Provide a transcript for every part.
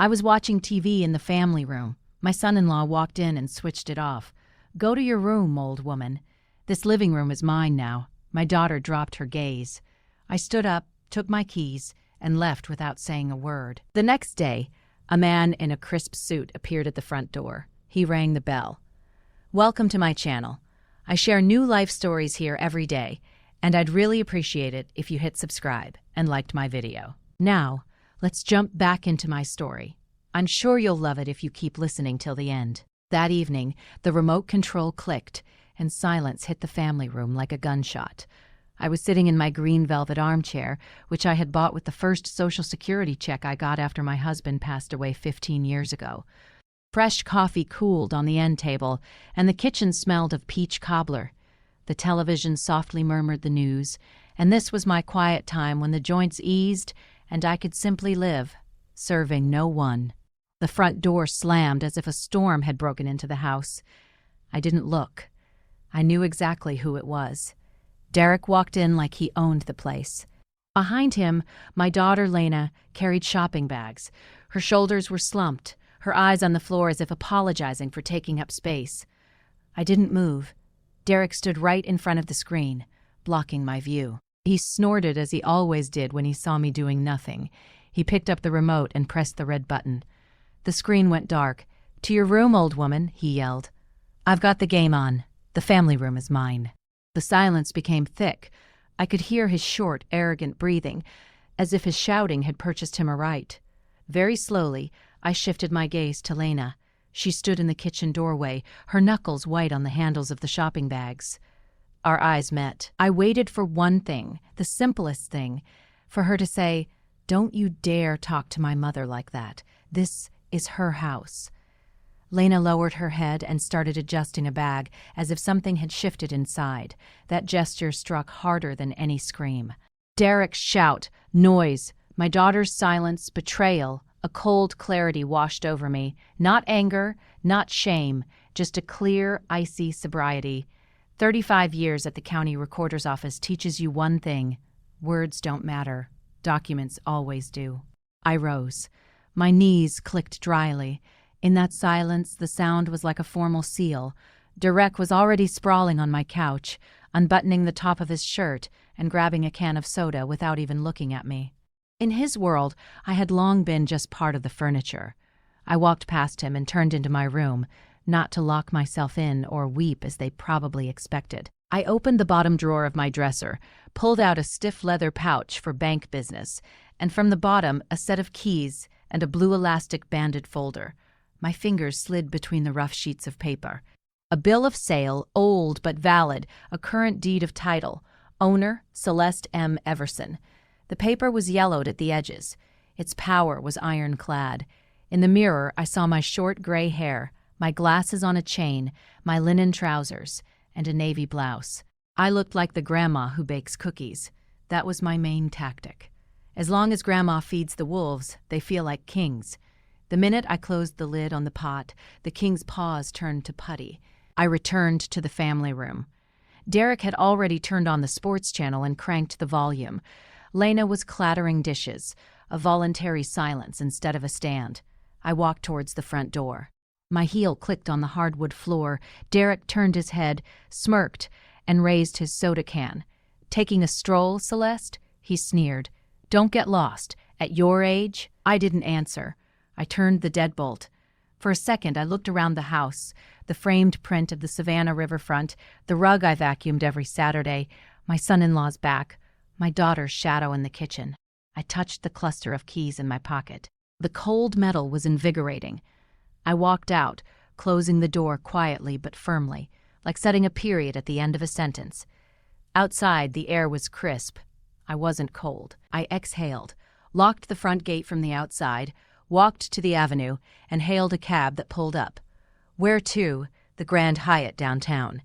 I was watching TV in the family room. My son-in-law walked in and switched it off. "Go to your room, old woman. This living room is mine now." My daughter dropped her gaze. I stood up, took my keys, and left without saying a word. The next day, a man in a crisp suit appeared at the front door. He rang the bell. "Welcome to my channel. I share new life stories here every day, and I'd really appreciate it if you hit subscribe and liked my video." Now, let's jump back into my story. I'm sure you'll love it if you keep listening till the end. That evening, the remote control clicked, and silence hit the family room like a gunshot. I was sitting in my green velvet armchair, which I had bought with the first Social Security check I got after my husband passed away 15 years ago. Fresh coffee cooled on the end table, and the kitchen smelled of peach cobbler. The television softly murmured the news, and this was my quiet time when the joints eased and I could simply live, serving no one. The front door slammed as if a storm had broken into the house. I didn't look. I knew exactly who it was. Derek walked in like he owned the place. Behind him, my daughter Lena carried shopping bags. Her shoulders were slumped, her eyes on the floor as if apologizing for taking up space. I didn't move. Derek stood right in front of the screen, blocking my view. He snorted as he always did when he saw me doing nothing. He picked up the remote and pressed the red button. The screen went dark. "To your room, old woman," he yelled. "I've got the game on. The family room is mine." The silence became thick. I could hear his short, arrogant breathing, as if his shouting had purchased him a right. Very slowly, I shifted my gaze to Lena. She stood in the kitchen doorway, her knuckles white on the handles of the shopping bags. Our eyes met. I waited for one thing, the simplest thing, for her to say, "Don't you dare talk to my mother like that. This is her house." Lena lowered her head and started adjusting a bag, as if something had shifted inside. That gesture struck harder than any scream. Derek's shout, noise, my daughter's silence, betrayal, a cold clarity washed over me. Not anger, not shame, just a clear, icy sobriety. 35 years at the county recorder's office teaches you one thing: words don't matter. Documents always do. I rose. My knees clicked dryly. In that silence, the sound was like a formal seal. Derek was already sprawling on my couch, unbuttoning the top of his shirt and grabbing a can of soda without even looking at me. In his world, I had long been just part of the furniture. I walked past him and turned into my room, not to lock myself in or weep as they probably expected. I opened the bottom drawer of my dresser, pulled out a stiff leather pouch for bank business, and from the bottom a set of keys and a blue elastic banded folder. My fingers slid between the rough sheets of paper. A bill of sale, old but valid, a current deed of title. Owner, Celeste M. Everson. The paper was yellowed at the edges. Its power was ironclad. In the mirror, I saw my short gray hair, my glasses on a chain, my linen trousers, and a navy blouse. I looked like the grandma who bakes cookies. That was my main tactic. As long as grandma feeds the wolves, they feel like kings. The minute I closed the lid on the pot, the king's paws turned to putty. I returned to the family room. Derek had already turned on the sports channel and cranked the volume. Lena was clattering dishes, a voluntary silence instead of a stand. I walked towards the front door. My heel clicked on the hardwood floor. Derek turned his head, smirked, and raised his soda can. "Taking a stroll, Celeste?" he sneered. "Don't get lost. At your age?" I didn't answer. I turned the deadbolt. For a second, I looked around the house, the framed print of the Savannah riverfront, the rug I vacuumed every Saturday, my son-in-law's back, my daughter's shadow in the kitchen. I touched the cluster of keys in my pocket. The cold metal was invigorating. I walked out, closing the door quietly but firmly, like setting a period at the end of a sentence. Outside, the air was crisp. I wasn't cold. I exhaled, locked the front gate from the outside, walked to the avenue, and hailed a cab that pulled up. Where to? The Grand Hyatt downtown.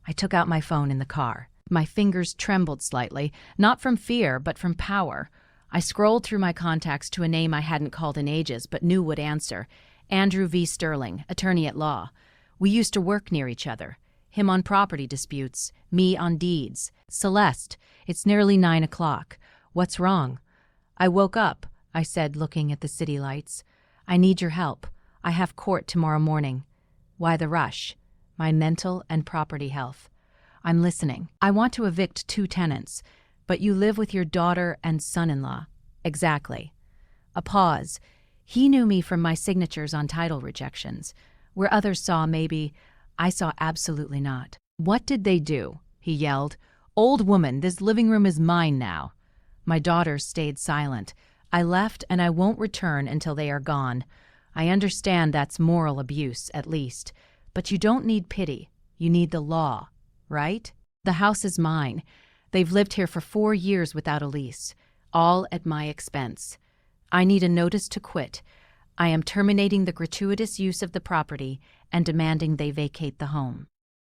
I took out my phone in the car. My fingers trembled slightly, not from fear, but from power. I scrolled through my contacts to a name I hadn't called in ages, but knew would answer. Andrew V. Sterling, attorney at law. We used to work near each other. Him on property disputes, me on deeds. Celeste, it's nearly 9 o'clock. What's wrong? I woke up, I said, looking at the city lights. I need your help. I have court tomorrow morning. Why the rush? My mental and property health. I'm listening. I want to evict 2 tenants, but you live with your daughter and son-in-law. Exactly. A pause. He knew me from my signatures on title rejections. Where others saw maybe, I saw absolutely not. What did they do? He yelled. Old woman, this living room is mine now. My daughter stayed silent. I left and I won't return until they are gone. I understand that's moral abuse, at least. But you don't need pity. You need the law, right? The house is mine. They've lived here for 4 years without a lease, all at my expense. I need a notice to quit. I am terminating the gratuitous use of the property and demanding they vacate the home.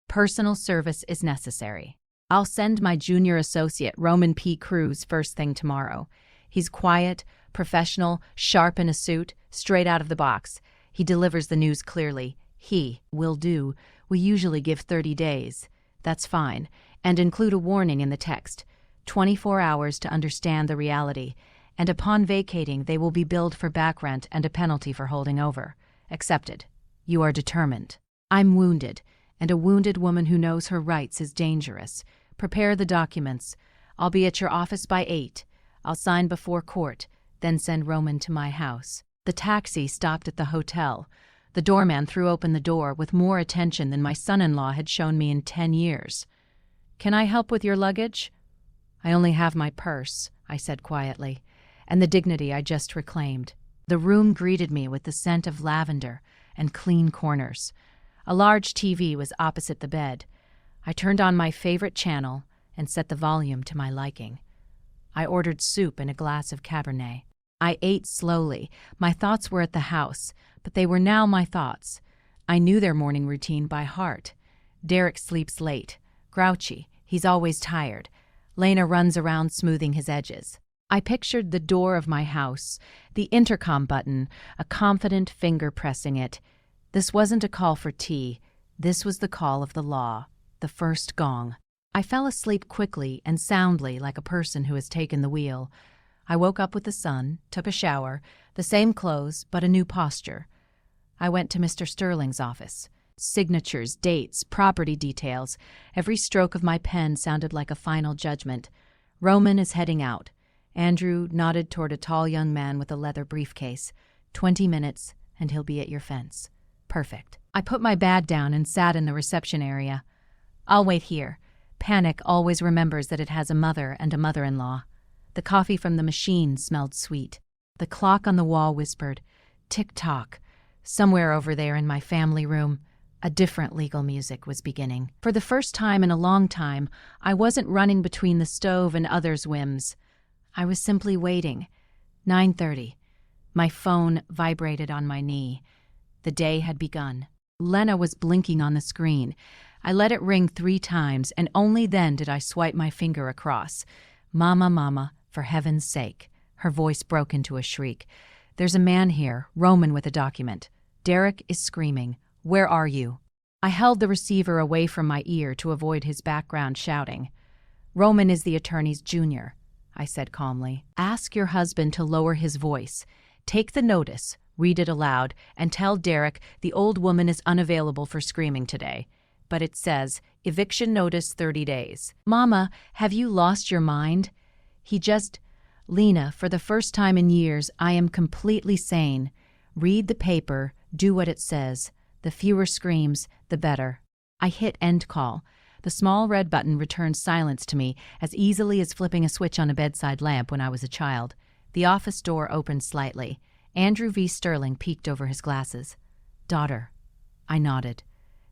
Personal service is necessary. I'll send my junior associate, Roman P. Cruz, first thing tomorrow. He's quiet, professional, sharp in a suit, straight out of the box. He delivers the news clearly. He will do. We usually give 30 days. That's fine. And include a warning in the text. 24 hours to understand the reality. And upon vacating, they will be billed for back rent and a penalty for holding over. Accepted. You are determined. I'm wounded, and a wounded woman who knows her rights is dangerous. Prepare the documents. I'll be at your office by 8. I'll sign before court, then send Roman to my house. The taxi stopped at the hotel. The doorman threw open the door with more attention than my son-in-law had shown me in 10 years. Can I help with your luggage? I only have my purse, I said quietly, and the dignity I just reclaimed. The room greeted me with the scent of lavender and clean corners. A large TV was opposite the bed. I turned on my favorite channel and set the volume to my liking. I ordered soup and a glass of Cabernet. I ate slowly. My thoughts were at the house, but they were now my thoughts. I knew their morning routine by heart. Derek sleeps late, grouchy. He's always tired. Lena runs around smoothing his edges. I pictured the door of my house, the intercom button, a confident finger pressing it. This wasn't a call for tea. This was the call of the law, the first gong. I fell asleep quickly and soundly like a person who has taken the wheel. I woke up with the sun, took a shower, the same clothes, but a new posture. I went to Mr. Sterling's office. Signatures, dates, property details. Every stroke of my pen sounded like a final judgment. Roman is heading out. Andrew nodded toward a tall young man with a leather briefcase. 20 minutes, and he'll be at your fence. Perfect. I put my bag down and sat in the reception area. I'll wait here. Panic always remembers that it has a mother and a mother-in-law. The coffee from the machine smelled sweet. The clock on the wall whispered, tick-tock. Somewhere over there in my family room, a different legal music was beginning. For the first time in a long time, I wasn't running between the stove and others' whims. I was simply waiting. 9:30. My phone vibrated on my knee. The day had begun. Lena was blinking on the screen. I let it ring 3 times, and only then did I swipe my finger across. Mama, mama, for heaven's sake. Her voice broke into a shriek. There's a man here, Roman with a document. Derek is screaming. Where are you? I held the receiver away from my ear to avoid his background shouting. Roman is the attorney's junior, I said calmly. Ask your husband to lower his voice. Take the notice, read it aloud, and tell Derek the old woman is unavailable for screaming today. But it says, eviction notice 30 days. Mama, have you lost your mind? Lena, for the first time in years, I am completely sane. Read the paper, do what it says. The fewer screams, the better. I hit end call. The small red button returned silence to me as easily as flipping a switch on a bedside lamp when I was a child. The office door opened slightly. Andrew V. Sterling peeked over his glasses. Daughter. I nodded.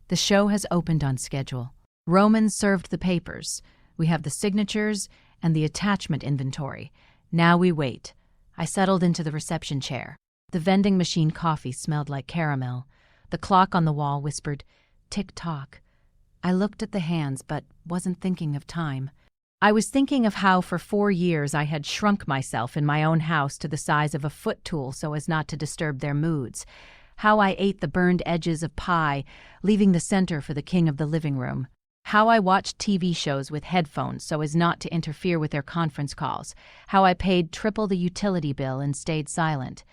The show has opened on schedule. Roman served the papers. We have the signatures and the attachment inventory. Now we wait. I settled into the reception chair. The vending machine coffee smelled like caramel. The clock on the wall whispered, tick-tock. I looked at the hands, but wasn't thinking of time. I was thinking of how for 4 years I had shrunk myself in my own house to the size of a foot tool so as not to disturb their moods. How I ate the burned edges of pie, leaving the center for the king of the living room. How I watched TV shows with headphones so as not to interfere with their conference calls. How I paid triple the utility bill and stayed silent.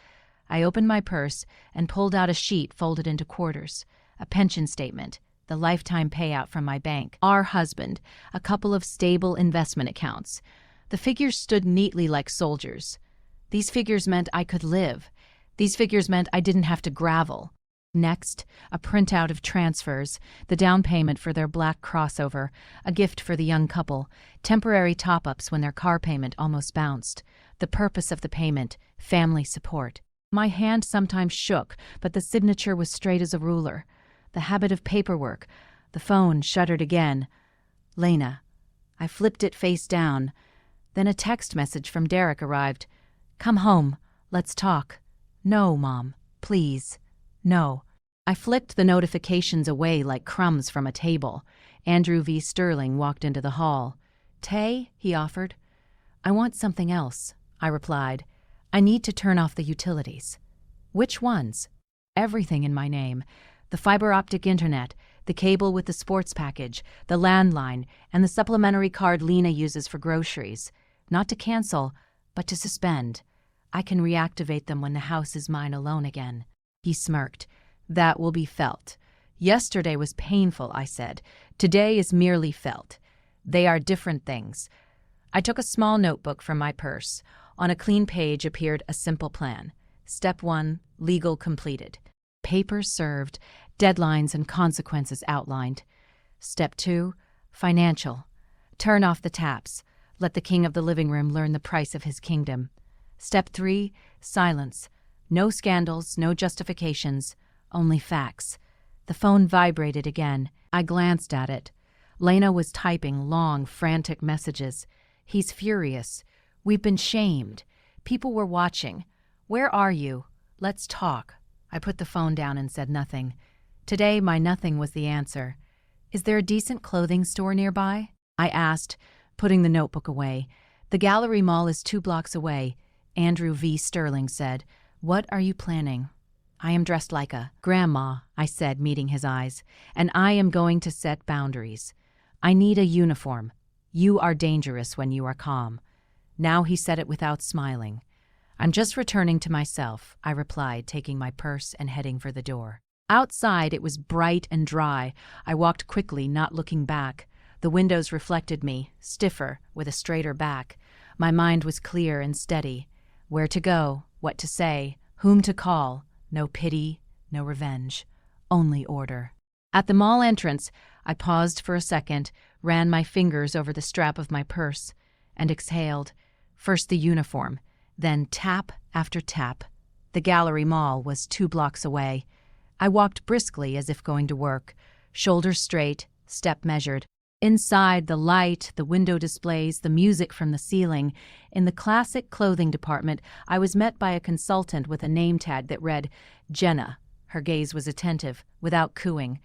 I opened my purse and pulled out a sheet folded into quarters, a pension statement, the lifetime payout from my bank, our husband, a couple of stable investment accounts. The figures stood neatly like soldiers. These figures meant I could live. These figures meant I didn't have to gravel. Next, a printout of transfers, the down payment for their black crossover, a gift for the young couple, temporary top-ups when their car payment almost bounced. The purpose of the payment, family support. My hand sometimes shook, but the signature was straight as a ruler. The habit of paperwork. The phone shuddered again. Lena. I flipped it face down. Then a text message from Derek arrived. Come home. Let's talk. No, Mom. Please. No. I flicked the notifications away like crumbs from a table. Andrew V. Sterling walked into the hall. Tay, he offered. I want something else, I replied. I need to turn off the utilities. Which ones? Everything in my name. The fiber optic internet, the cable with the sports package, the landline, and the supplementary card Lena uses for groceries. Not to cancel, but to suspend. I can reactivate them when the house is mine alone again. He smirked. That will be felt. Yesterday was painful, I said. Today is merely felt. They are different things. I took a small notebook from my purse. On a clean page appeared a simple plan. Step 1, legal completed. Papers served, deadlines and consequences outlined. Step 2, financial. Turn off the taps. Let the king of the living room learn the price of his kingdom. Step 3, silence. No scandals, no justifications, only facts. The phone vibrated again. I glanced at it. Lena was typing long, frantic messages. He's furious. We've been shamed. People were watching. Where are you? Let's talk. I put the phone down and said nothing. Today, my nothing was the answer. Is there a decent clothing store nearby? I asked, putting the notebook away. The Gallery Mall is 2 blocks away. Andrew V. Sterling said. What are you planning? I am dressed like a grandma, I said, meeting his eyes, and I am going to set boundaries. I need a uniform. You are dangerous when you are calm. Now he said it without smiling. I'm just returning to myself, I replied, taking my purse and heading for the door. Outside it was bright and dry. I walked quickly, not looking back. The windows reflected me, stiffer, with a straighter back. My mind was clear and steady. Where to go, what to say, whom to call. No pity, no revenge, only order. At the mall entrance, I paused for a second, ran my fingers over the strap of my purse, and exhaled. First the uniform, then tap after tap. The Gallery Mall was 2 blocks away. I walked briskly as if going to work, shoulders straight, step measured. Inside, the light, the window displays, the music from the ceiling. In the classic clothing department, I was met by a consultant with a name tag that read, Jenna. Her gaze was attentive, without cooing.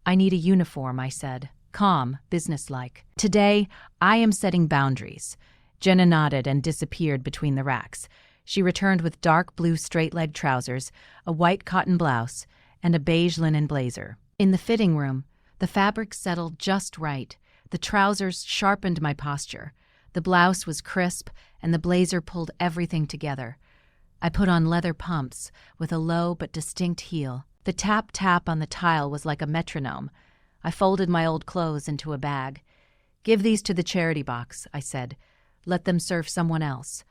I need a uniform, I said. Calm, businesslike. Today, I am setting boundaries. Jenna nodded and disappeared between the racks. She returned with dark blue straight-leg trousers, a white cotton blouse, and a beige linen blazer. In the fitting room, the fabric settled just right. The trousers sharpened my posture. The blouse was crisp, and the blazer pulled everything together. I put on leather pumps with a low but distinct heel. The tap-tap on the tile was like a metronome. I folded my old clothes into a bag. Give these to the charity box, I said. Let them serve someone else.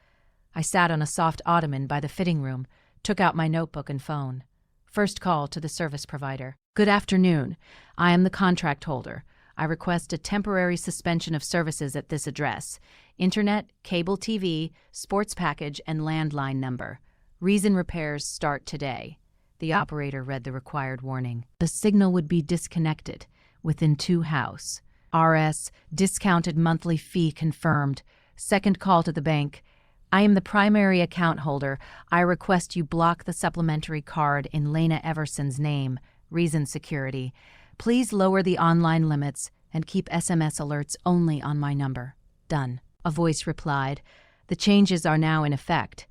I sat on a soft ottoman by the fitting room, took out my notebook and phone. First call to the service provider. Good afternoon. I am the contract holder. I request a temporary suspension of services at this address. Internet, cable TV, sports package, and landline number. Reason repairs start today. The operator read the required warning. The signal would be disconnected within 2 hours. RS, discounted monthly fee confirmed. Second call to the bank. I am the primary account holder. I request you block the supplementary card in Lena Everson's name. Reason security. Please lower the online limits and keep SMS alerts only on my number. Done. A voice replied. The changes are now in effect.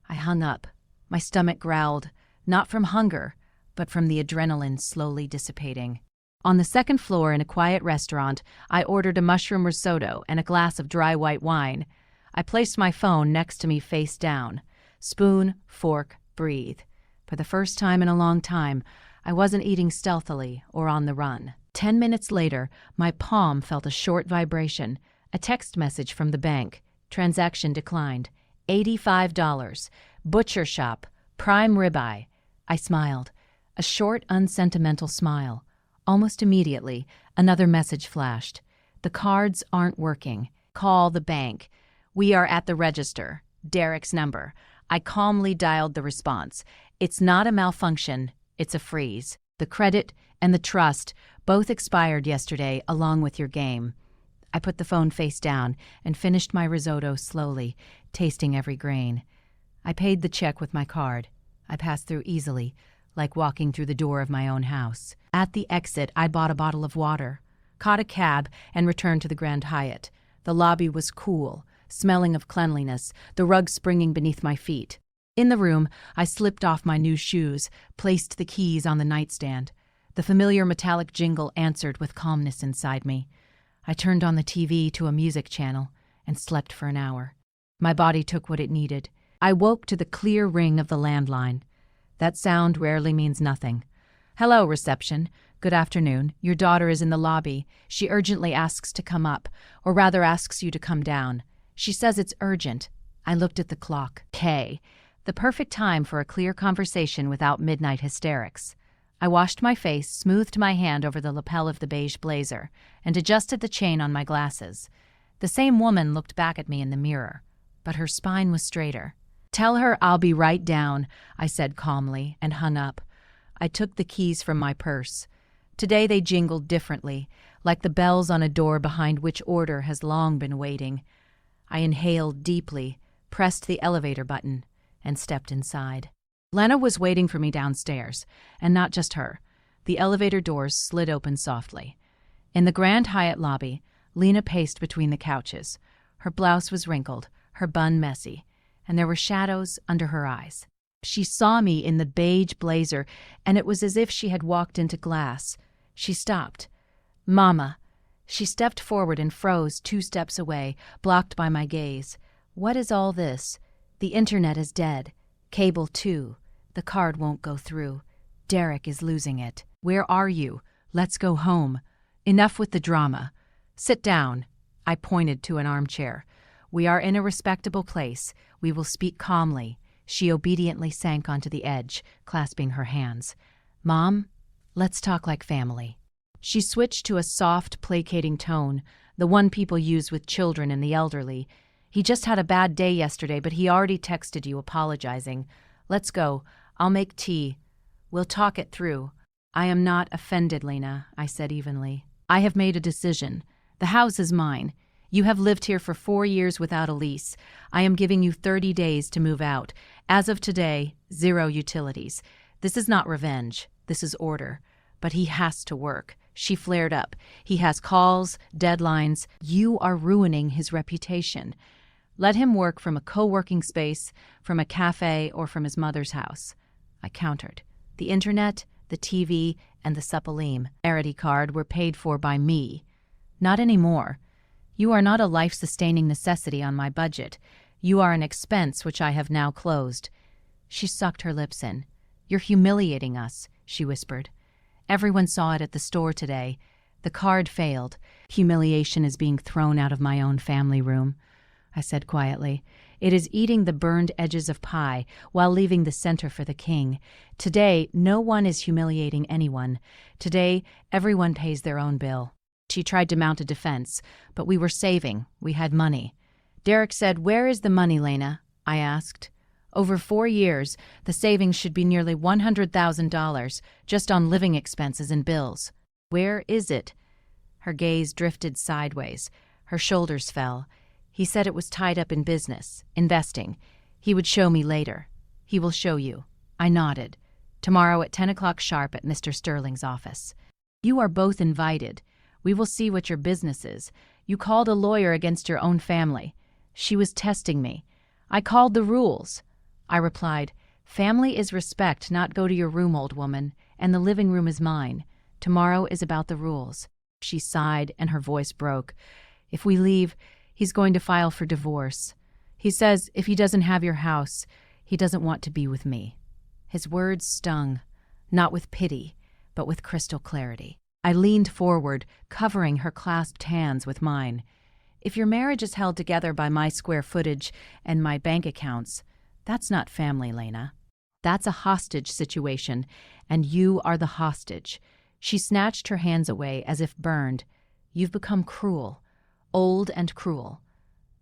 I hung up. My stomach growled, not from hunger, but from the adrenaline slowly dissipating. On the second floor in a quiet restaurant, I ordered a mushroom risotto and a glass of dry white wine. I placed my phone next to me face down. Spoon, fork, breathe. For the first time in a long time, I wasn't eating stealthily or on the run. 10 minutes later, my palm felt a short vibration, a text message from the bank. Transaction declined. $85. Butcher shop. Prime ribeye. I smiled. A short, unsentimental smile. Almost immediately, another message flashed. The cards aren't working. Call the bank. We are at the register. Derek's number. I calmly dialed the response. It's not a malfunction, it's a freeze. The credit and the trust both expired yesterday along with your game. I put the phone face down and finished my risotto slowly, tasting every grain. I paid the check with my card. I passed through easily, like walking through the door of my own house. At the exit, I bought a bottle of water, caught a cab, and returned to the Grand Hyatt. The lobby was cool, smelling of cleanliness, the rug springing beneath my feet. In the room, I slipped off my new shoes, placed the keys on the nightstand. The familiar metallic jingle answered with calmness inside me. I turned on the TV to a music channel and slept for an hour. My body took what it needed. I woke to the clear ring of the landline. That sound rarely means nothing. Hello, reception. Good afternoon. Your daughter is in the lobby. She urgently asks to come up, or rather asks you to come down. She says it's urgent. I looked at the clock. The perfect time for a clear conversation without midnight hysterics. I washed my face, smoothed my hand over the lapel of the beige blazer, and adjusted the chain on my glasses. The same woman looked back at me in the mirror, but her spine was straighter. Tell her I'll be right down, I said calmly, and hung up. I took the keys from my purse. Today they jingled differently, like the bells on a door behind which order has long been waiting. I inhaled deeply, pressed the elevator button, and stepped inside. Lena was waiting for me downstairs, and not just her. The elevator doors slid open softly. In the Grand Hyatt lobby, Lena paced between the couches. Her blouse was wrinkled, her bun messy, and there were shadows under her eyes. She saw me in the beige blazer, and it was as if she had walked into glass. She stopped. Mama. She stepped forward and froze 2 steps away, blocked by my gaze. What is all this? The internet is dead. Cable too. The card won't go through. Derek is losing it. Where are you? Let's go home. Enough with the drama. Sit down. I pointed to an armchair. We are in a respectable place. We will speak calmly. She obediently sank onto the edge, clasping her hands. Mom, let's talk like family. She switched to a soft, placating tone, the one people use with children and the elderly. He just had a bad day yesterday, but he already texted you apologizing. Let's go. I'll make tea. We'll talk it through. I am not offended, Lena, I said evenly. I have made a decision. The house is mine. You have lived here for 4 years without a lease. I am giving you 30 days to move out. As of today, 0 utilities. This is not revenge. This is order. But he has to work. She flared up. He has calls, deadlines. You are ruining his reputation. Let him work from a co-working space, from a cafe, or from his mother's house. I countered. The internet, the TV, and the supplementary card were paid for by me. Not anymore. You are not a life-sustaining necessity on my budget. You are an expense which I have now closed. She sucked her lips in. You're humiliating us, she whispered. Everyone saw it at the store today. The card failed. Humiliation is being thrown out of my own family room, I said quietly. It is eating the burned edges of pie while leaving the center for the king. Today, no one is humiliating anyone. Today, everyone pays their own bill. She tried to mount a defense, but we were saving. We had money. Derek said, "Where is the money, Lena?" I asked. Over 4 years, the savings should be nearly $100,000 just on living expenses and bills. Where is it? Her gaze drifted sideways. Her shoulders fell. He said it was tied up in business, investing. He would show me later. He will show you. I nodded. Tomorrow at 10 o'clock sharp at Mr. Sterling's office. You are both invited. We will see what your business is. You called a lawyer against your own family. She was testing me. I called the rules. I replied, family is respect, not go to your room, old woman, and the living room is mine. Tomorrow is about the rules. She sighed and her voice broke. If we leave, he's going to file for divorce. He says if he doesn't have your house, he doesn't want to be with me. His words stung, not with pity, but with crystal clarity. I leaned forward, covering her clasped hands with mine. If your marriage is held together by my square footage and my bank accounts, that's not family, Lena. That's a hostage situation, and you are the hostage. She snatched her hands away as if burned. You've become cruel, old and cruel.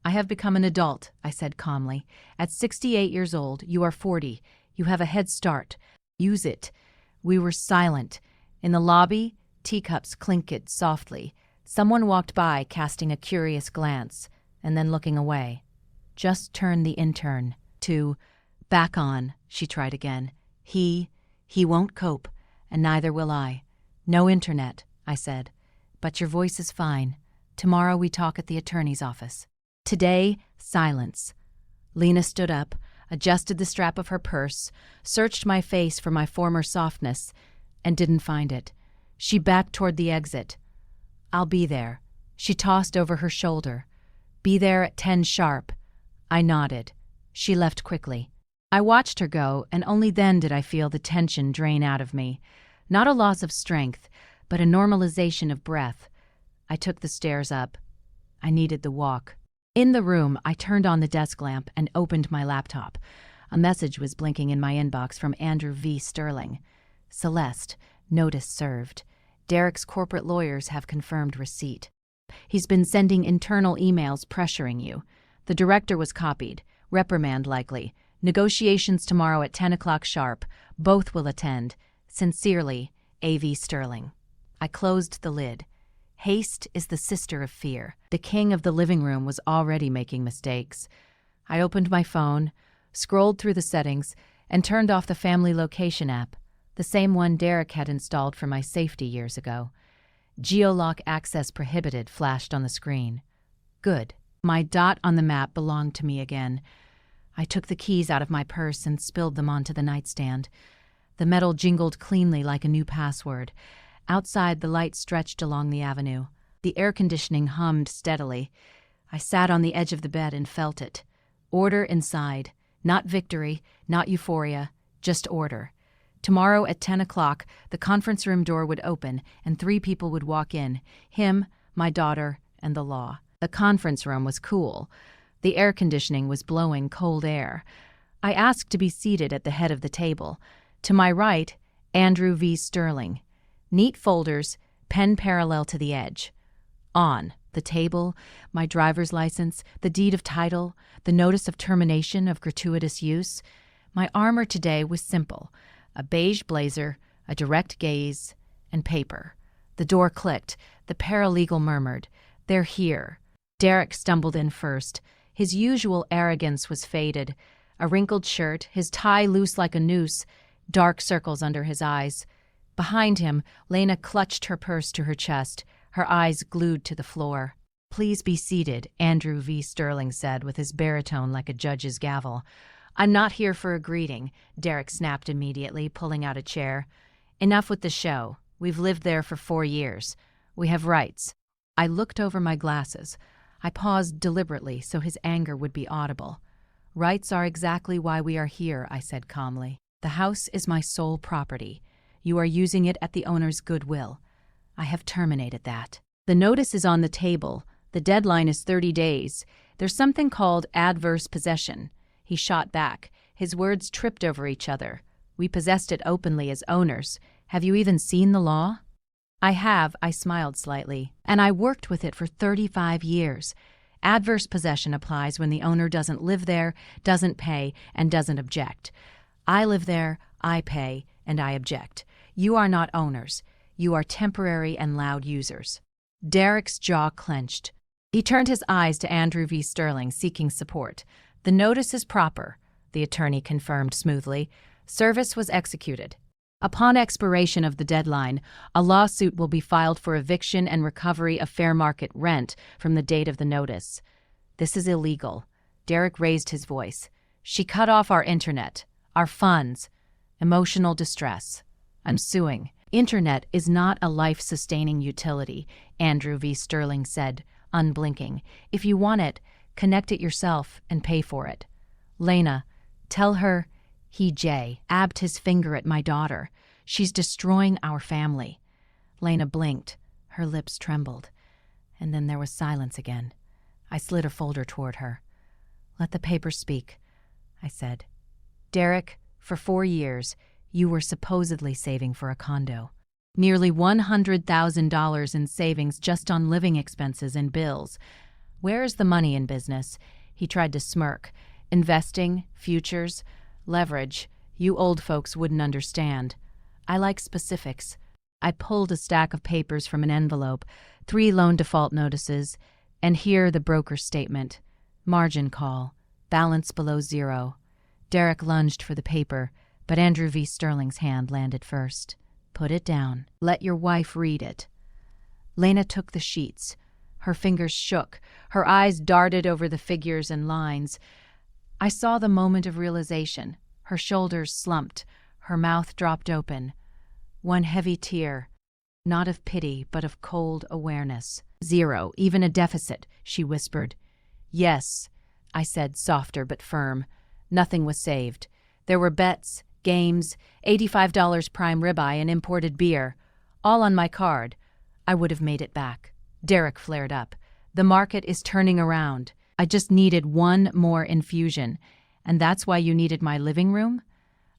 I have become an adult, I said calmly. At 68 years old, you are 40. You have a head start. Use it. We were silent. In the lobby, teacups clinked softly. Someone walked by, casting a curious glance, and then looking away. Just turn the intern to back on, she tried again. He won't cope, and neither will I. No internet, I said. But your voice is fine. Tomorrow we talk at the attorney's office. Today, silence. Lena stood up, adjusted the strap of her purse, searched my face for my former softness, and didn't find it. She backed toward the exit. I'll be there. She tossed over her shoulder. Be there at 10 sharp. I nodded. She left quickly. I watched her go, and only then did I feel the tension drain out of me. Not a loss of strength, but a normalization of breath. I took the stairs up. I needed the walk. In the room, I turned on the desk lamp and opened my laptop. A message was blinking in my inbox from Andrew V. Sterling. Celeste, notice served. Derek's corporate lawyers have confirmed receipt. He's been sending internal emails pressuring you. The director was copied. Reprimand likely. Negotiations tomorrow at 10 o'clock sharp. Both will attend. Sincerely, A.V. Sterling. I closed the lid. Haste is the sister of fear. The king of the living room was already making mistakes. I opened my phone, scrolled through the settings, and turned off the family location app, the same one Derek had installed for my safety years ago. Geolock access prohibited flashed on the screen. Good. My dot on the map belonged to me again. I took the keys out of my purse and spilled them onto the nightstand. The metal jingled cleanly like a new password. Outside, the light stretched along the avenue. The air conditioning hummed steadily. I sat on the edge of the bed and felt it. Order inside. Not victory, not euphoria, just order. Tomorrow at 10 o'clock, the conference room door would open and 3 people would walk in. Him, my daughter, and the law. The conference room was cool. The air conditioning was blowing cold air. I asked to be seated at the head of the table. To my right, Andrew V. Sterling. Neat folders, pen parallel to the edge. On the table, my driver's license, the deed of title, the notice of termination of gratuitous use. My armor today was simple. A beige blazer, a direct gaze, and paper. The door clicked. The paralegal murmured, "They're here." Derek stumbled in first. His usual arrogance was faded. A wrinkled shirt, his tie loose like a noose, dark circles under his eyes. Behind him, Lena clutched her purse to her chest, her eyes glued to the floor. "Please be seated," Andrew V. Sterling said with his baritone like a judge's gavel. "I'm not here for a greeting," Derek snapped immediately, pulling out a chair. "Enough with the show. We've lived there for 4 years. We have rights." I looked over my glasses. I paused deliberately so his anger would be audible. "Rights are exactly why we are here," I said calmly. "The house is my sole property. You are using it at the owner's goodwill. I have terminated that. The notice is on the table. The deadline is 30 days. There's something called adverse possession." He shot back. His words tripped over each other. "We possessed it openly as owners. Have you even seen the law?" "I have," I smiled slightly, "and I worked with it for 35 years. Adverse possession applies when the owner doesn't live there, doesn't pay, and doesn't object. I live there, I pay, and I object. You are not owners. You are temporary and loud users." Derek's jaw clenched. He turned his eyes to Andrew V. Sterling, seeking support. "The notice is proper," the attorney confirmed smoothly. "Service was executed. Upon expiration of the deadline, a lawsuit will be filed for eviction and recovery of fair market rent from the date of the notice." "This is illegal." Derek raised his voice. "She cut off our internet, our funds, emotional distress. I'm suing." "Internet is not a life-sustaining utility," Andrew V. Sterling said, unblinking. "If you want it, connect it yourself and pay for it. Lena, tell her He jabbed his finger at my daughter. She's destroying our family. Lena blinked. Her lips trembled. And then there was silence again. I slid a folder toward her. Let the paper speak, I said. Derek, for 4 years, you were supposedly saving for a condo. Nearly $100,000 in savings just on living expenses and bills. Where is the money in business? He tried to smirk. Investing, futures, leverage. You old folks wouldn't understand. I like specifics. I pulled a stack of papers from an envelope, 3 loan default notices, and here the broker's statement. Margin call. Balance below 0. Derek lunged for the paper, but Andrew V. Sterling's hand landed first. Put it down. Let your wife read it. Lena took the sheets. Her fingers shook. Her eyes darted over the figures and lines. I saw the moment of realization. Her shoulders slumped. Her mouth dropped open. One heavy tear. Not of pity, but of cold awareness. 0, even a deficit, she whispered. Yes, I said, softer but firm. Nothing was saved. There were bets, games, $85 prime ribeye and imported beer. All on my card. I would have made it back. Derek flared up. The market is turning around. I just needed one more infusion. And that's why you needed my living room?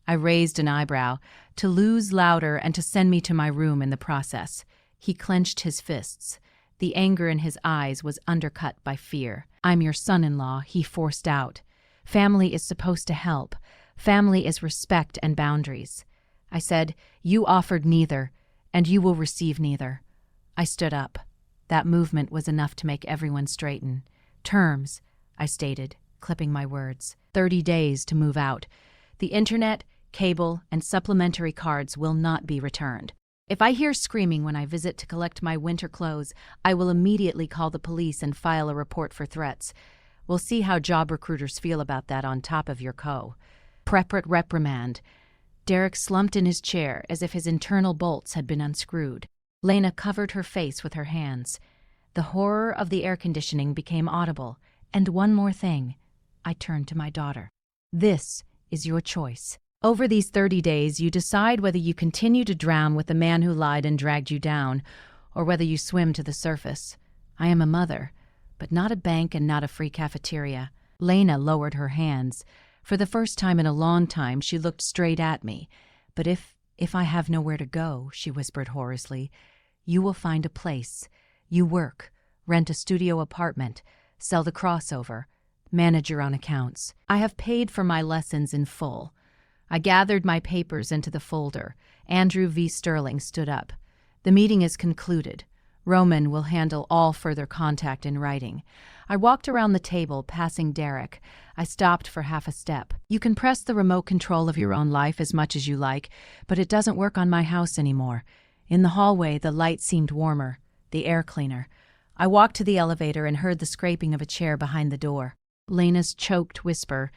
I raised an eyebrow, to lose louder and to send me to my room in the process. He clenched his fists. The anger in his eyes was undercut by fear. I'm your son-in-law, he forced out. Family is supposed to help. Family is respect and boundaries. I said, you offered neither, and you will receive neither. I stood up. That movement was enough to make everyone straighten. Terms, I stated, clipping my words. 30 days to move out. The internet, cable, and supplementary cards will not be returned. If I hear screaming when I visit to collect my winter clothes, I will immediately call the police and file a report for threats. We'll see how job recruiters feel about that on top of your preparate reprimand. Derek slumped in his chair as if his internal bolts had been unscrewed. Lena covered her face with her hands. The horror of the air conditioning became audible. And one more thing. I turned to my daughter. This is your choice. Over these 30 days, you decide whether you continue to drown with the man who lied and dragged you down, or whether you swim to the surface. I am a mother, but not a bank and not a free cafeteria. Lena lowered her hands. For the first time in a long time, she looked straight at me. But if I have nowhere to go, she whispered hoarsely, you will find a place. You work, rent a studio apartment, sell the crossover, manage your own accounts. I have paid for my lessons in full. I gathered my papers into the folder. Andrew V. Sterling stood up. The meeting is concluded. Roman will handle all further contact in writing. I walked around the table, passing Derek. I stopped for half a step. You can press the remote control of your own life as much as you like, but it doesn't work on my house anymore. In the hallway, the light seemed warmer, the air cleaner. I walked to the elevator and heard the scraping of a chair behind the door. Lena's choked whisper,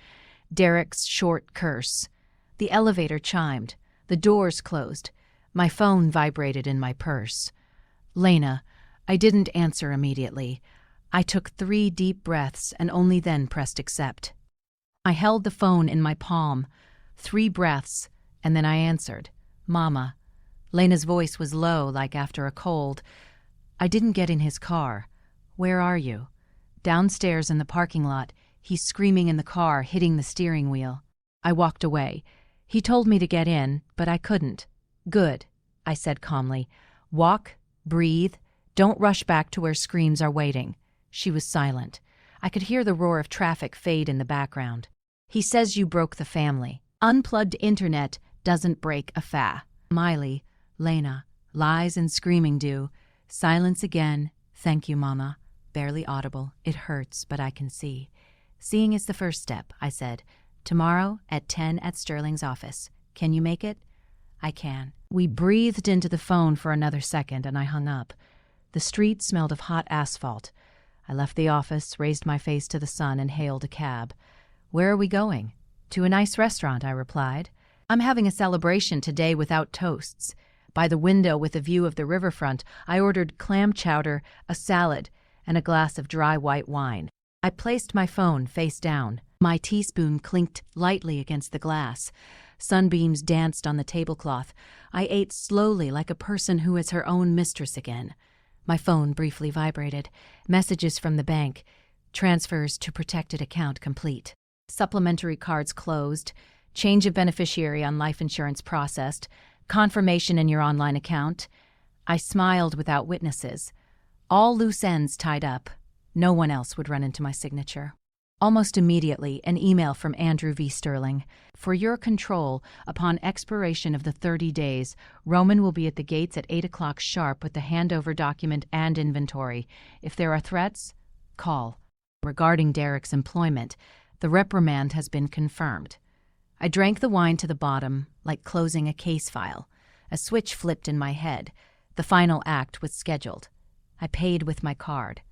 Derek's short curse. The elevator chimed. The doors closed. My phone vibrated in my purse. Lena, I didn't answer immediately. I took 3 deep breaths and only then pressed accept. I held the phone in my palm. 3 breaths, and then I answered. Mama. Lena's voice was low, like after a cold. I didn't get in his car. Where are you? Downstairs in the parking lot. He's screaming in the car, hitting the steering wheel. I walked away. He told me to get in, but I couldn't. Good, I said calmly. Walk, breathe, don't rush back to where screams are waiting. She was silent. I could hear the roar of traffic fade in the background. He says you broke the family. Unplugged internet doesn't break a family. Lena, lies and screaming do. Silence again. Thank you, Mama. Barely audible. It hurts, but I can see. Seeing is the first step, I said. Tomorrow at 10 at Sterling's office. Can you make it? I can. We breathed into the phone for another second, and I hung up. The street smelled of hot asphalt. I left the office, raised my face to the sun, and hailed a cab. Where are we going? To a nice restaurant, I replied. I'm having a celebration today without toasts. By the window with a view of the riverfront, I ordered clam chowder, a salad, and a glass of dry white wine. I placed my phone face down. My teaspoon clinked lightly against the glass. Sunbeams danced on the tablecloth. I ate slowly like a person who is her own mistress again. My phone briefly vibrated. Messages from the bank. Transfers to protected account complete. Supplementary cards closed. Change of beneficiary on life insurance processed. Confirmation in your online account. I smiled without witnesses. All loose ends tied up. No one else would run into my signature. Almost immediately, an email from Andrew V. Sterling. For your control, upon expiration of the 30 days, Roman will be at the gates at 8 o'clock sharp with the handover document and inventory. If there are threats, call. Regarding Derek's employment, the reprimand has been confirmed. I drank the wine to the bottom, like closing a case file. A switch flipped in my head. The final act was scheduled. I paid with my card.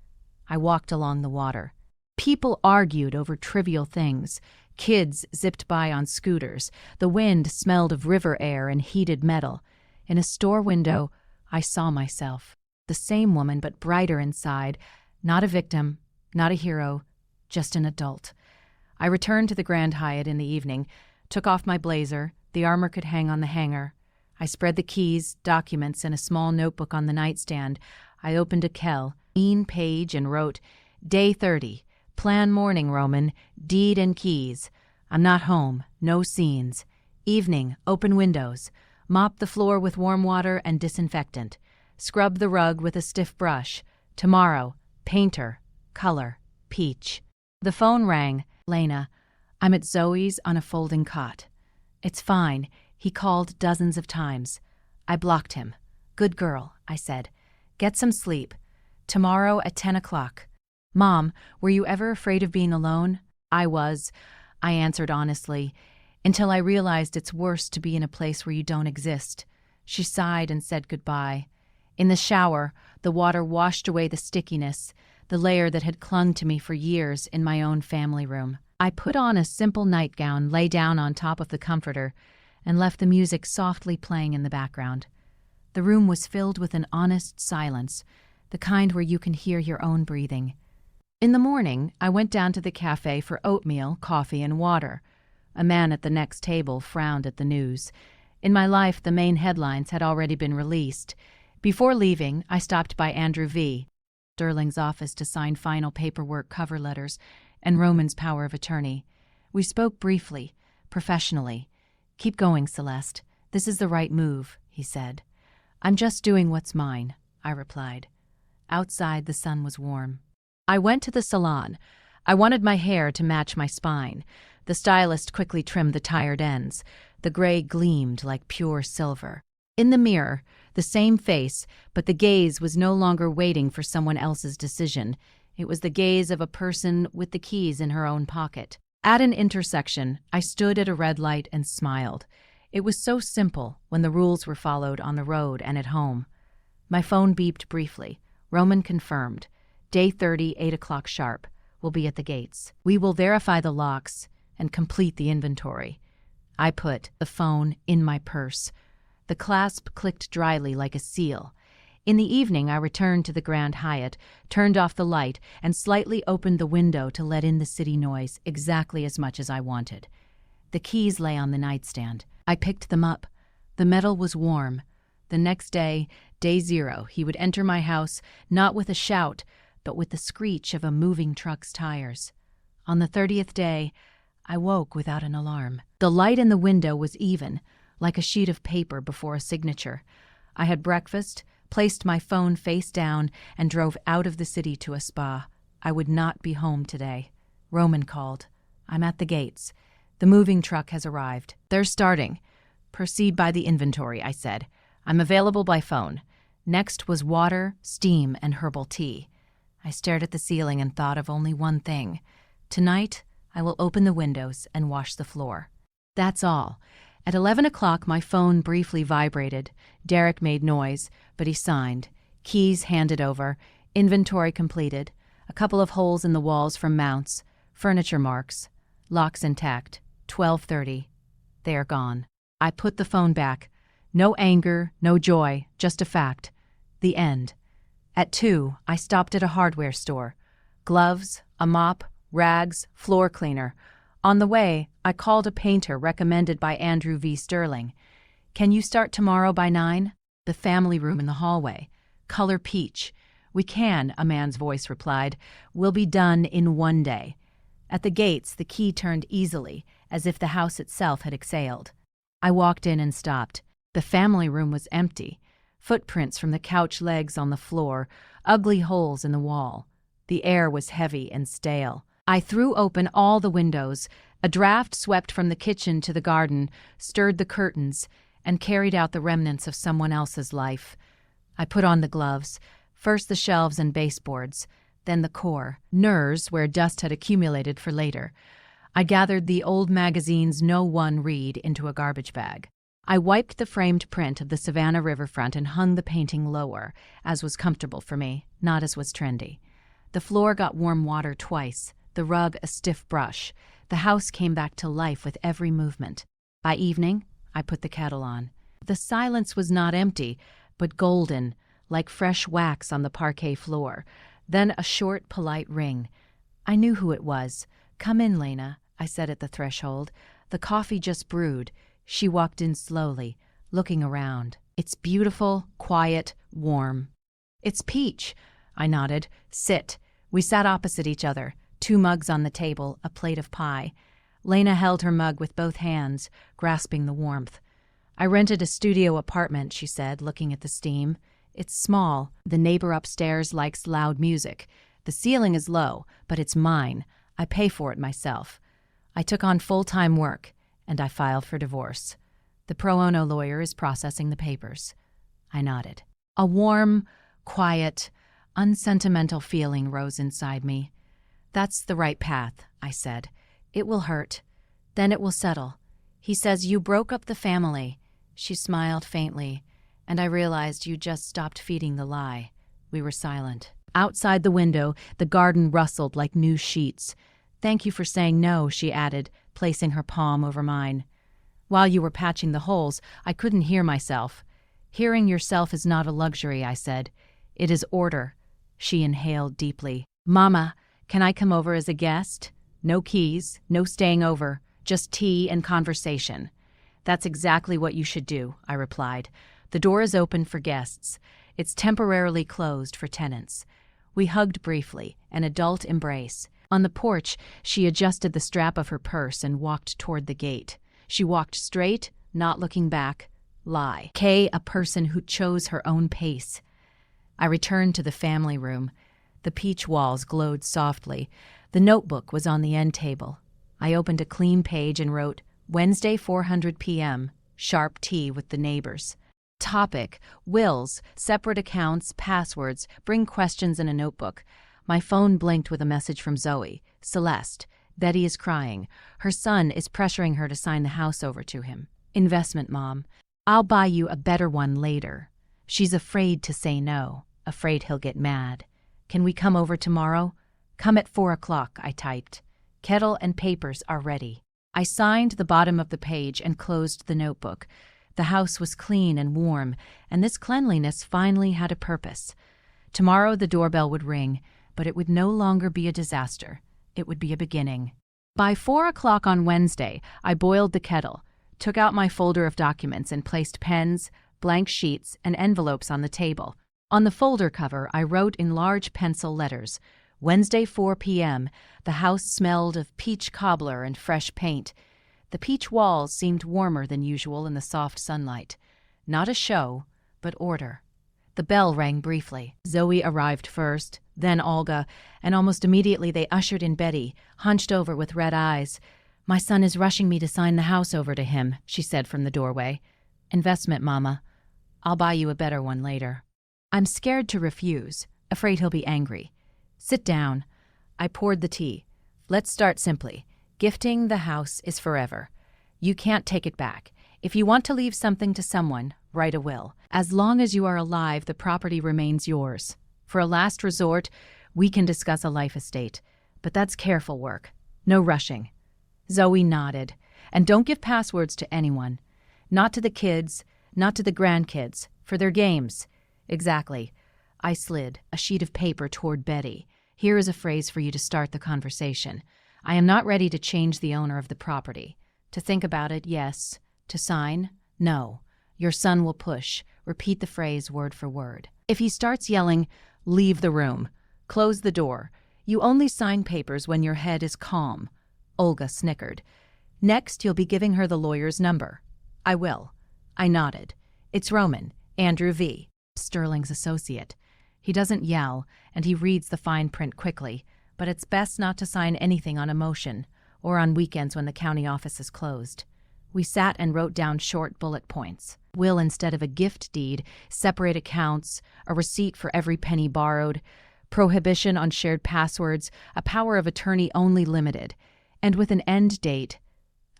I walked along the water. People argued over trivial things. Kids zipped by on scooters. The wind smelled of river air and heated metal. In a store window, I saw myself. The same woman, but brighter inside. Not a victim, not a hero, just an adult. I returned to the Grand Hyatt in the evening, took off my blazer. The armor could hang on the hanger. I spread the keys, documents, and a small notebook on the nightstand. I opened a clean page and wrote, Day 30. Plan morning, Roman. Deed and keys. I'm not home. No scenes. Evening. Open windows. Mop the floor with warm water and disinfectant. Scrub the rug with a stiff brush. Tomorrow. Painter. Color. Peach. The phone rang. Lena. I'm at Zoe's on a folding cot. It's fine. He called dozens of times. I blocked him. Good girl, I said. Get some sleep. Tomorrow at 10 o'clock. Mom, were you ever afraid of being alone? I was, I answered honestly, until I realized it's worse to be in a place where you don't exist. She sighed and said goodbye. In the shower, the water washed away the stickiness, the layer that had clung to me for years in my own family room. I put on a simple nightgown, lay down on top of the comforter, and left the music softly playing in the background. The room was filled with an honest silence, the kind where you can hear your own breathing. In the morning, I went down to the cafe for oatmeal, coffee, and water. A man at the next table frowned at the news. In my life, the main headlines had already been released. Before leaving, I stopped by Andrew V. Sterling's office to sign final paperwork, cover letters, and Roman's power of attorney. We spoke briefly, professionally. Keep going, Celeste. This is the right move, he said. I'm just doing what's mine, I replied. Outside, the sun was warm. I went to the salon. I wanted my hair to match my spine. The stylist quickly trimmed the tired ends. The gray gleamed like pure silver. In the mirror, the same face, but the gaze was no longer waiting for someone else's decision. It was the gaze of a person with the keys in her own pocket. At an intersection, I stood at a red light and smiled. It was so simple when the rules were followed on the road and at home. My phone beeped briefly. Roman confirmed. Day 30, 8 o'clock sharp. We'll be at the gates. We will verify the locks and complete the inventory. I put the phone in my purse. The clasp clicked dryly like a seal. In the evening, I returned to the Grand Hyatt, turned off the light, and slightly opened the window to let in the city noise exactly as much as I wanted. The keys lay on the nightstand. I picked them up. The metal was warm. The next day, day 0, he would enter my house, not with a shout, but with the screech of a moving truck's tires. On the 30th day, I woke without an alarm. The light in the window was even, like a sheet of paper before a signature. I had breakfast, placed my phone face down, and drove out of the city to a spa. I would not be home today. Roman called. I'm at the gates. The moving truck has arrived. They're starting. Proceed by the inventory, I said. I'm available by phone. Next was water, steam, and herbal tea. I stared at the ceiling and thought of only one thing. Tonight, I will open the windows and wash the floor. That's all. At 11 o'clock, my phone briefly vibrated. Derek made noise, but he signed. Keys handed over. Inventory completed. A couple of holes in the walls from mounts. Furniture marks. Locks intact. 12:30. They are gone. I put the phone back. No anger, no joy, just a fact. The end. At 2, I stopped at a hardware store. Gloves, a mop, rags, floor cleaner. On the way, I called a painter recommended by Andrew V. Sterling. Can you start tomorrow by 9? The family room in the hallway. Color peach. We can, a man's voice replied. We'll be done in 1 day. At the gates, the key turned easily, as if the house itself had exhaled. I walked in and stopped. The family room was empty. Footprints from the couch legs on the floor, ugly holes in the wall. The air was heavy and stale. I threw open all the windows. A draft swept from the kitchen to the garden, stirred the curtains, and carried out the remnants of someone else's life. I put on the gloves, first the shelves and baseboards, then the core, NERS where dust had accumulated for later. I gathered the old magazine's No One Read into a garbage bag. I wiped the framed print of the Savannah riverfront and hung the painting lower, as was comfortable for me, not as was trendy. The floor got warm water twice, the rug a stiff brush. The house came back to life with every movement. By evening, I put the kettle on. The silence was not empty, but golden, like fresh wax on the parquet floor. Then a short, polite ring. I knew who it was. "Come in, Lena," I said at the threshold. "The coffee just brewed." She walked in slowly, looking around. "It's beautiful, quiet, warm." "It's peach," I nodded. "Sit." We sat opposite each other, 2 mugs on the table, a plate of pie. Lena held her mug with both hands, grasping the warmth. "I rented a studio apartment," she said, looking at the steam. "It's small. The neighbor upstairs likes loud music. The ceiling is low, but it's mine. I pay for it myself. I took on full-time work, and I filed for divorce. The pro bono lawyer is processing the papers." I nodded. A warm, quiet, unsentimental feeling rose inside me. "That's the right path," I said. "It will hurt. Then it will settle. He says you broke up the family." She smiled faintly, and I realized you just stopped feeding the lie. We were silent. Outside the window, the garden rustled like new sheets. "Thank you for saying no," she added, placing her palm over mine. "While you were patching the holes, I couldn't hear myself." "Hearing yourself is not a luxury," I said. "It is order." She inhaled deeply. "Mama, can I come over as a guest? No keys, no staying over, just tea and conversation." "That's exactly what you should do," I replied. "The door is open for guests. It's temporarily closed for tenants." We hugged briefly, an adult embrace. On the porch, she adjusted the strap of her purse and walked toward the gate. She walked straight, not looking back. Lie. Kay, a person who chose her own pace. I returned to the family room. The peach walls glowed softly. The notebook was on the end table. I opened a clean page and wrote, "Wednesday, 400 p.m., sharp tea with the neighbors." Topic: wills, separate accounts, passwords, bring questions in a notebook. My phone blinked with a message from Zoe. "Celeste, Betty is crying. Her son is pressuring her to sign the house over to him. Investment, Mom. I'll buy you a better one later. She's afraid to say no, afraid he'll get mad. Can we come over tomorrow? Come at 4 o'clock, I typed. Kettle and papers are ready. I signed the bottom of the page and closed the notebook. The house was clean and warm, and this cleanliness finally had a purpose. Tomorrow the doorbell would ring, but it would no longer be a disaster. It would be a beginning. By 4 o'clock on Wednesday, I boiled the kettle, took out my folder of documents and placed pens, blank sheets, and envelopes on the table. On the folder cover, I wrote in large pencil letters, "Wednesday, 4 p.m. The house smelled of peach cobbler and fresh paint." The peach walls seemed warmer than usual in the soft sunlight. Not a show, but order. The bell rang briefly. Zoe arrived first, then Olga, and almost immediately they ushered in Betty, hunched over with red eyes. "My son is rushing me to sign the house over to him," she said from the doorway. "Investment, Mama. I'll buy you a better one later." I'm scared to refuse, afraid he'll be angry. "Sit down." I poured the tea. "Let's start simply. Gifting the house is forever. You can't take it back. If you want to leave something to someone, write a will. As long as you are alive, the property remains yours. For a last resort, we can discuss a life estate. But that's careful work. No rushing." Zoe nodded. "And don't give passwords to anyone. Not to the kids, not to the grandkids, for their games." "Exactly." I slid a sheet of paper toward Betty. "Here is a phrase for you to start the conversation." I am not ready to change the owner of the property. To think about it, yes. To sign, no. Your son will push. Repeat the phrase word for word. If he starts yelling, leave the room. Close the door. You only sign papers when your head is calm. Olga snickered. Next, you'll be giving her the lawyer's number. I will. I nodded. It's Roman, Andrew V., Sterling's associate. He doesn't yell, and he reads the fine print quickly, but it's best not to sign anything on emotion or on weekends when the county office is closed. We sat and wrote down short bullet points. Will instead of a gift deed, separate accounts, a receipt for every penny borrowed, prohibition on shared passwords, a power of attorney only limited, and with an end date.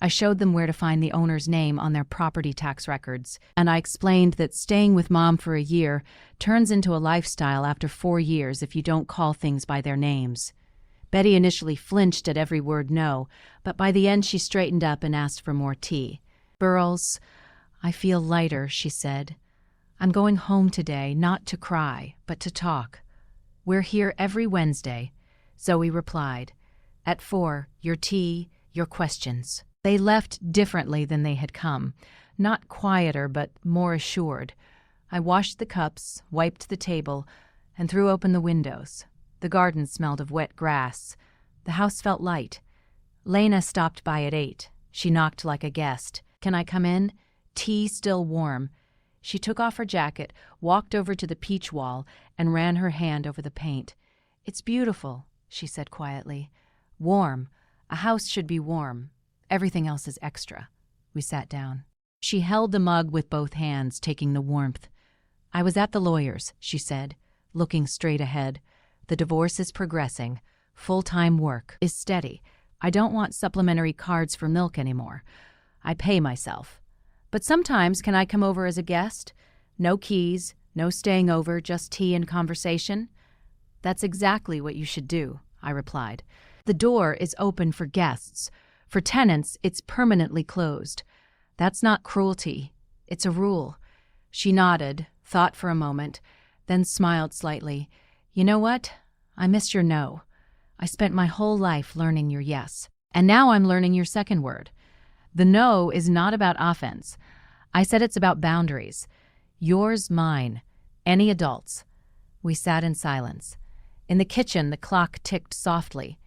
I showed them where to find the owner's name on their property tax records, and I explained that staying with Mom for a year turns into a lifestyle after 4 years if you don't call things by their names. Betty initially flinched at every word no, but by the end she straightened up and asked for more tea. "Girls, I feel lighter," she said. "I'm going home today, not to cry, but to talk. We're here every Wednesday," Zoe replied. "At 4, your tea, your questions." They left differently than they had come, not quieter but more assured. I washed the cups, wiped the table, and threw open the windows. The garden smelled of wet grass. The house felt light. Lena stopped by at 8. She knocked like a guest. "Can I come in?" Tea still warm. She took off her jacket, walked over to the peach wall, and ran her hand over the paint. "It's beautiful," she said quietly. "Warm. A house should be warm. Everything else is extra." We sat down. She held the mug with both hands, taking the warmth. "I was at the lawyer's," she said, looking straight ahead. "The divorce is progressing. Full-time work is steady. I don't want supplementary cards for milk anymore. I pay myself. But sometimes can I come over as a guest? No keys, no staying over, just tea and conversation?" "That's exactly what you should do," I replied. "The door is open for guests. For tenants, it's permanently closed. That's not cruelty. It's a rule." She nodded, thought for a moment, then smiled slightly. "You know what? I miss your no. I spent my whole life learning your yes. And now I'm learning your second word. The no is not about offense. I said it's about boundaries. Yours, mine. Any adults." We sat in silence. In the kitchen, the clock ticked softly.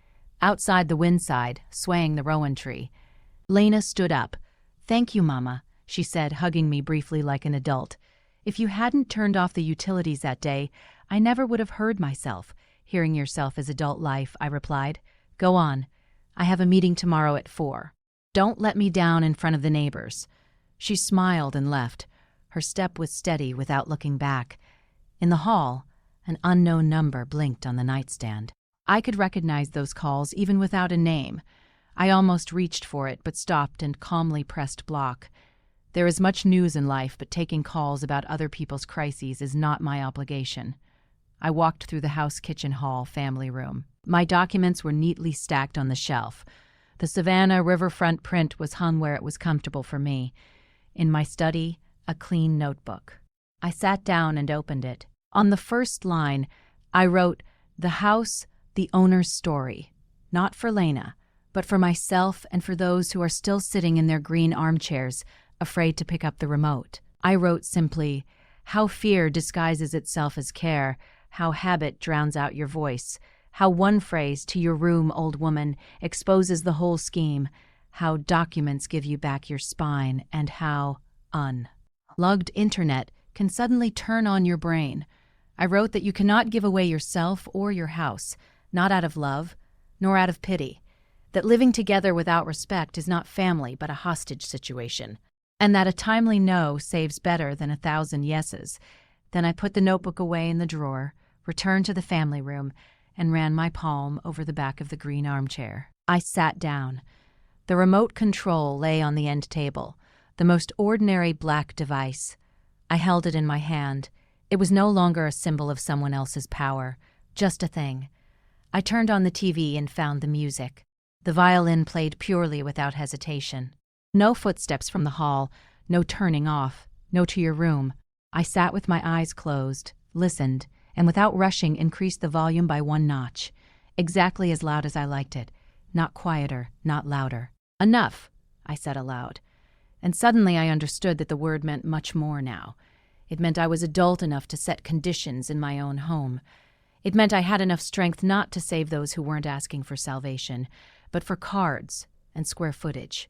Outside the windside, swaying the rowan tree. Lena stood up. "Thank you, Mama," she said, hugging me briefly like an adult. "If you hadn't turned off the utilities that day, I never would have heard myself. Hearing yourself is adult life," I replied. "Go on. I have a meeting tomorrow at 4. Don't let me down in front of the neighbors." She smiled and left. Her step was steady without looking back. In the hall, an unknown number blinked on the nightstand. I could recognize those calls even without a name. I almost reached for it, but stopped and calmly pressed block. There is much news in life, but taking calls about other people's crises is not my obligation. I walked through the house kitchen hall family room. My documents were neatly stacked on the shelf. The Savannah riverfront print was hung where it was comfortable for me. In my study, a clean notebook. I sat down and opened it. On the first line, I wrote, "The house, the owner's story." Not for Lena, but for myself and for those who are still sitting in their green armchairs, afraid to pick up the remote. I wrote simply, "How fear disguises itself as care, how habit drowns out your voice, how one phrase, 'to your room, old woman,' exposes the whole scheme, how documents give you back your spine, and how unlugged internet can suddenly turn on your brain." I wrote that you cannot give away yourself or your house, not out of love, nor out of pity, that living together without respect is not family but a hostage situation, and that a timely no saves better than 1,000 yeses. Then I put the notebook away in the drawer, returned to the family room, and ran my palm over the back of the green armchair. I sat down. The remote control lay on the end table, the most ordinary black device. I held it in my hand. It was no longer a symbol of someone else's power, just a thing. I turned on the TV and found the music. The violin played purely without hesitation. No footsteps from the hall, no turning off, no to your room. I sat with my eyes closed, listened, and without rushing increased the volume by 1 notch, exactly as loud as I liked it. not quieter, not louder. "Enough," I said aloud. And suddenly I understood that the word meant much more now. It meant I was adult enough to set conditions in my own home. It meant I had enough strength not to save those who weren't asking for salvation, but for cards and square footage.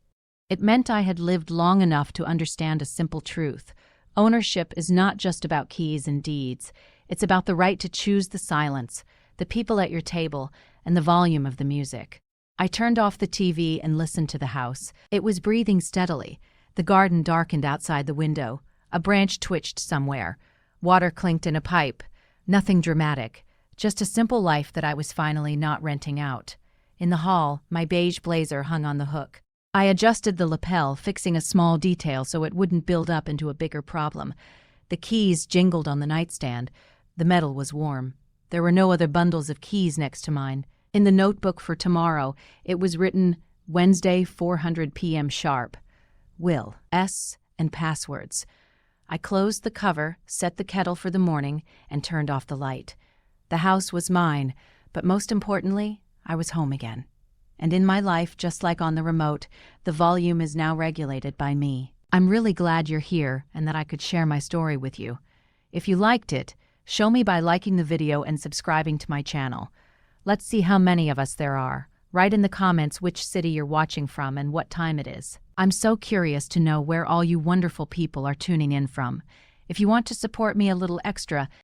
It meant I had lived long enough to understand a simple truth. Ownership is not just about keys and deeds. It's about the right to choose the silence, the people at your table, and the volume of the music. I turned off the TV and listened to the house. It was breathing steadily. The garden darkened outside the window. A branch twitched somewhere. Water clinked in a pipe. Nothing dramatic. Just a simple life that I was finally not renting out. In the hall, my beige blazer hung on the hook. I adjusted the lapel, fixing a small detail so it wouldn't build up into a bigger problem. The keys jingled on the nightstand. The metal was warm. There were no other bundles of keys next to mine. In the notebook for tomorrow, it was written, Wednesday, 400 p.m. sharp. Will, S, and passwords. I closed the cover, set the kettle for the morning, and turned off the light. The house was mine, but most importantly, I was home again. And in my life, just like on the remote, the volume is now regulated by me. I'm really glad you're here and that I could share my story with you. If you liked it, show me by liking the video and subscribing to my channel. Let's see how many of us there are. Write in the comments which city you're watching from and what time it is. I'm so curious to know where all you wonderful people are tuning in from. If you want to support me a little extra,